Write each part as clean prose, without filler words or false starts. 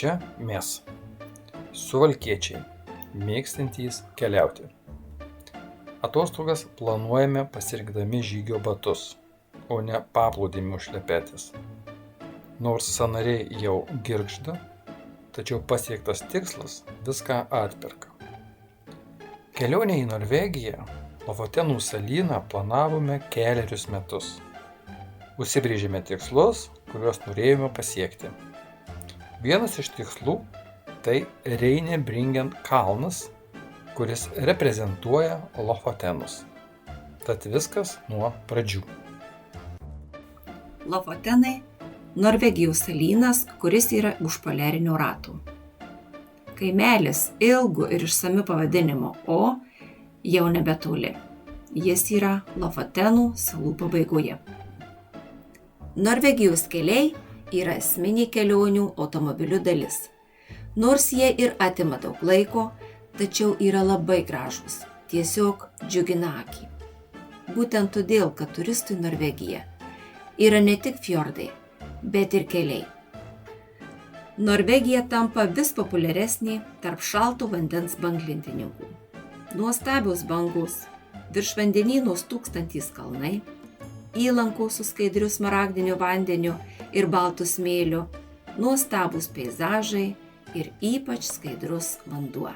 čia mes, suvalkiečiai, mėgstantys keliauti. Atostogas planuojame pasirinkdami žygio batus, o ne paplūdimio šlepetės. Nors sąnariai jau girgžda, tačiau pasiektas tikslas viską atperka. Kelionę į Norvegiją, Lofotenų salyną planavome 4 metus. Užsibrėžėme tikslus, kuriuos norėjome pasiekti. Vienas iš tikslų – tai Reinebringen kalnas, kuris reprezentuoja Lofotenus. Tad viskas nuo pradžių. Lofotenai – Norvegijos salynas, kuris yra už poliarinio ratų. Kaimelis ilgu ir išsamiu pavadinimu O jau nebetoli. Jis yra Lofotenų salų pabaigoje. Norvegijos keliai yra esminė kelionių automobiliu dalis. Nors jie ir atima daug laiko, tačiau yra labai gražūs, tiesiog džiugina akį. Būtent todėl, kad turistui Norvegija yra ne tik fjordai, bet ir keliai. Norvegija tampa vis populiaresnė tarp šalto vandens banglentininkų. Nuostabios bangos, virš vandenyno stūkstantys kalnai, įlankos su skaidriu smaragdiniu vandeniu ir baltu smėliu, nuostabūs peizažai ir ypač skaidrus vanduo.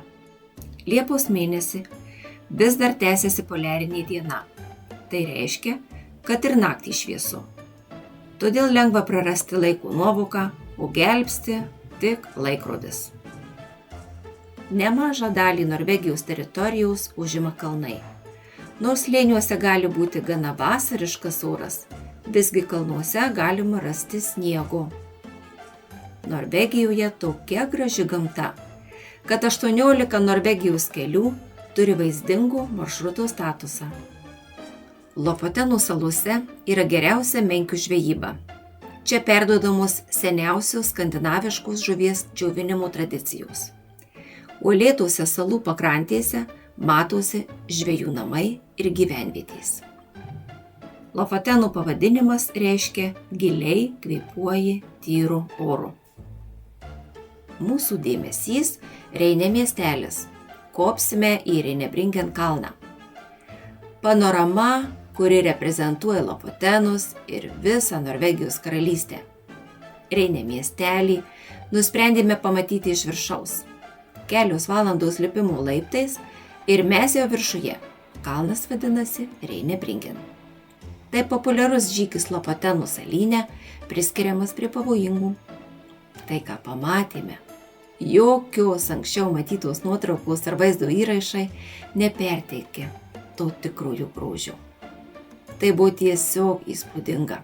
Liepos mėnesį vis dar tęsiasi poliarinė diena. Tai reiškia, kad ir naktį šviesu. Todėl lengva prarasti laiko nuovoką, o gelbsti tik laikrodis. Nemažą dalį Norvegijos teritorijos užima kalnai. Nors slėniuose gali būti gana vasariškas oras, visgi kalnuose galima rasti sniego. Norvegijoje tokia graži gamta, kad 18 Norvegijos kelių turi vaizdingo maršruto statusą. Lofotenų salose yra geriausia menkių žvejyba. Čia perduodamos seniausios skandinaviškos žuvies džiovinimo tradicijos. Uolėtose salų pakrantėse matosi žvejų namai ir gyvenvietės. Lofotenų pavadinimas reiškia giliai kvėpuoji tyru oru. Mūsų dėmesys Reine miestelis. Kopsime į Reinebringen kalną. Panorama, kuri reprezentuoja Lofotenus ir visą Norvegijos karalystę. Reine miestelį nusprendėme pamatyti iš viršaus. Kelios valandos lipimo laiptais ir mes jau viršuje. Kalnas vadinasi Reinebringen. Tai populiarus žygis Lofotenų salyne, priskiriamas prie pavojingų. Tai, ką pamatėme, jokios anksčiau matytos nuotraukos ar vaizdo įrašai neperteikė to tikrųjų grožio. Tai buvo tiesiog įspūdinga.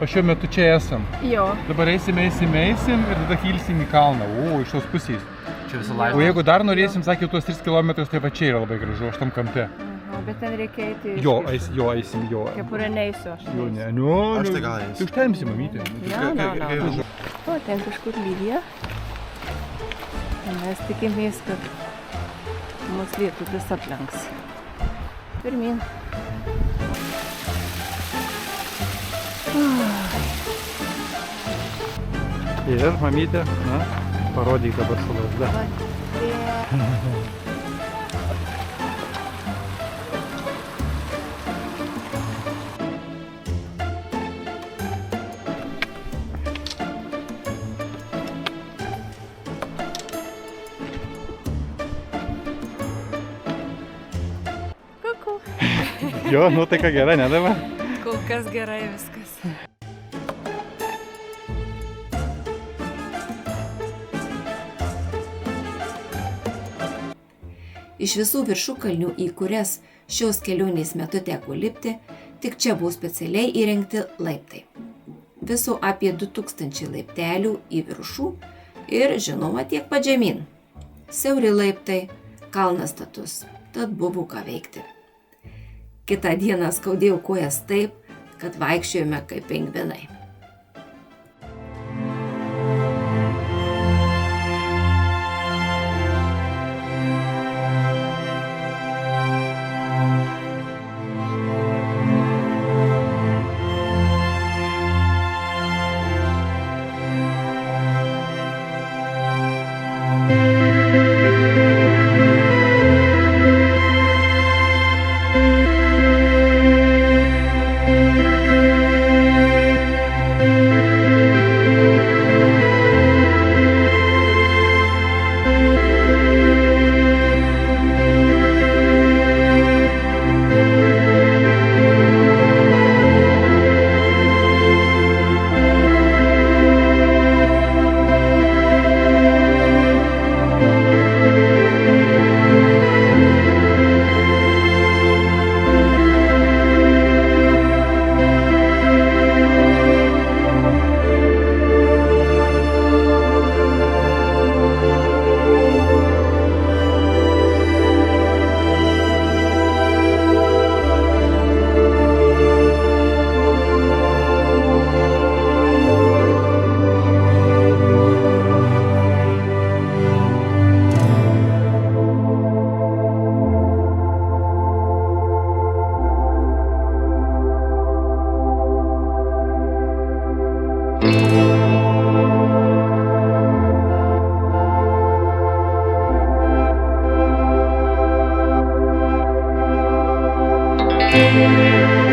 O šiuo metu čia esam. Jo. Dabar eisim ir tada kilsim į kalną. O, iš tos pusės. Čia visą laiką. O jeigu dar norėsim, sakė, tuos 3 kilometrus, tai va čia yra labai gražu, aš tam kampe. Aha, bet ten reikia eiti... Eisim. Kepurę neisiu, aš neisiu. Aš tai gal eisiu. Tai užtemsi, mamytė. Ne. O, ten kažkur lyja. Mes tikimės, kad mus lietutis aplenks. Pirmin. Ir, mamytė, parodyk dabar su lazda. Kuku. Jo, nuotaika gera, ne dabar? Kol kas gerai viskas. Iš visų viršukalnių, į kurias šios kelionės metu teko lipti, tik čia buvo specialiai įrengti laiptai. Viso apie 2000 laiptelių į viršų ir, žinoma, tiek pat žemyn. Siauri laiptai, kalnas status, tad buvo ką veikti. Kitą dieną skaudėjau kojas taip, kad vaikščiojome kaip pingvinai. Thank you.